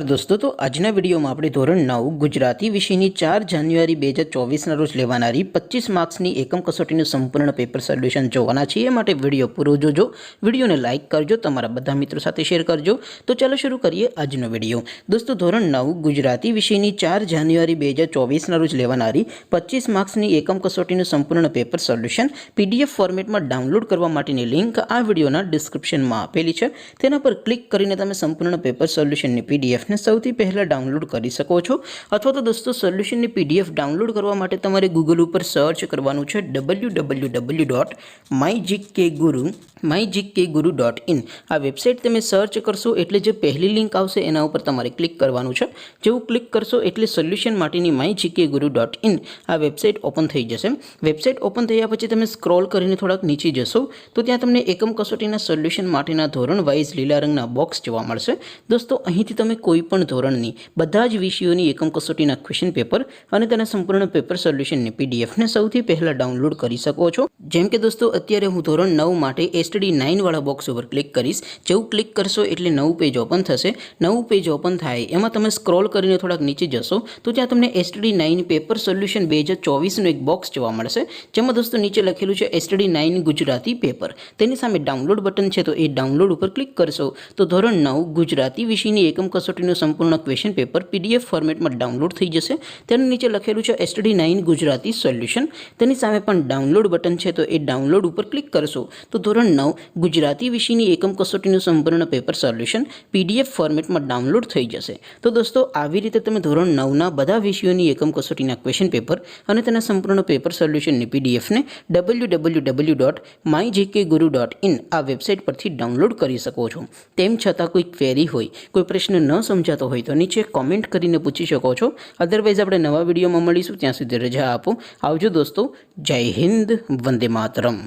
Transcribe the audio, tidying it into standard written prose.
दोस्तों तो आजना विडियो में આપણે ધોરણ 9 ગુજરાતી વિષયની 4 જાન્યુઆરી 2024 ના રોજ લેવાનારી 25 માર્ક્સની એકમ કસોટીનું સંપૂર્ણ પેપર સોલ્યુશન જોવાના છીએ। માટે વિડિયો પૂરો જોજો, વિડિયોને લાઈક કરજો, તમારા બધા મિત્રો સાથે શેર કરજો। તો ચાલો શરૂ કરીએ આજનો વિડિયો। દોસ્તો ધોરણ 9 ગુજરાતી વિષયની 4 જાન્યુઆરી 2024 ના રોજ લેવાનારી 25 માર્ક્સની એકમ કસોટીનું સંપૂર્ણ પેપર સોલ્યુશન પીડીએફ ફોર્મેટમાં ડાઉનલોડ કરવા માટેની લિંક આ વિડિયોના ડિસ્ક્રિપ્શનમાં આપેલી છે। તેના પર ક્લિક કરીને તમે સંપૂર્ણ પેપર સોલ્યુશનની પીડીએફ ने સૌથી પહેલા ડાઉનલોડ કરી શકો છો। અથવા તો દોસ્તો સોલ્યુશનની પીડીએફ ડાઉનલોડ કરવા માટે તમારે ગૂગલ ઉપર સર્ચ કરવાનું છે www.mygkguru.in। આ વેબસાઇટ તમે સર્ચ કરશો એટલે જે પહેલી લિંક આવશે એના ઉપર તમારે ક્લિક કરવાનું છે। જેવું ક્લિક કરશો એટલે સોલ્યુશન માટેની mygkguru.in આ વેબસાઇટ ઓપન થઈ જશે। વેબસાઇટ ઓપન થયા પછી તમે સ્ક્રોલ કરીને થોડાક નીચે જશો તો ત્યાં તમને એકમ કસોટીના સોલ્યુશન માટેના ધોરણ વાઇઝ લીલા રંગના બોક્સ જોવા મળશે। દોસ્તો અહીંથી તમે કોઈપण ધોરણની બધા જ વિષયોની એકમ કસોટીના ક્વેશ્ચન પેપર અને તેના સંપૂર્ણ પેપર સોલ્યુશનની પીડીએફને સૌથી પહેલા ડાઉનલોડ કરી શકો છો। જેમ કે દોસ્તો અત્યારે હું ધોરણ 9 માટે એસટીડી 9 વાળા બોક્સ ઉપર ક્લિક કરીશ। જેવું ક્લિક કરશો એટલે નવું પેજ ઓપન થશે। નવું પેજ ઓપન થાય એમાં તમે સ્ક્રોલ કરીને થોડાક નીચે જશો તો ત્યાં તમને એસટીડી 9 પેપર સોલ્યુશન 2024 નું એક બોક્સ જોવા મળશે। જેમાં દોસ્તો નીચે લખેલું છે એસટીડી 9 ગુજરાતી પેપર। તેની સામે ડાઉનલોડ બટન છે તો એ ડાઉનલોડ ઉપર ક્લિક કરશો તો ધોરણ 9 ગુજરાતી વિષયની એકમ કસોટીનું સંપૂર્ણ ક્વેશ્ચન પેપર પીડીએફ ફોર્મેટમાં ડાઉનલોડ થઈ જશે। તેની નીચે લખેલું છે એસટીડી 9 ગુજરાતી સોલ્યુશન। તેની સામે પણ ડાઉનલોડ બટન છે તો એ ડાઉનલોડ ઉપર ક્લિક કરશો તો ધોરણ 9 ગુજરાતી વિષયની એકમ કસોટીનું સંપૂર્ણ પેપર સોલ્યુશન પીડીએફ ફોર્મેટમાં ડાઉનલોડ થઈ જશે। તો દોસ્તો આવી રીતે તમે ધોરણ 9 ના બધા વિષયોની એકમ કસોટીના ક્વેશ્ચન પેપર અને તેના સંપૂર્ણ પેપર સોલ્યુશનની પીડીએફને www.mygkguru.in આ વેબસાઇટ પરથી ડાઉનલોડ કરી શકો છો। તેમ છતાં કોઈ ક્વેરી હોય, કોઈ પ્રશ્ન ન સમજાતો હોય તો નીચે કોમેન્ટ કરીને પૂછી શકો છો। અધરવાઇઝ આપણે નવા વિડીયોમાં મળીશું, ત્યાં સુધી રજા આપો। આવજો દોસ્તો, જય હિન્દ, વંદે માતરમ।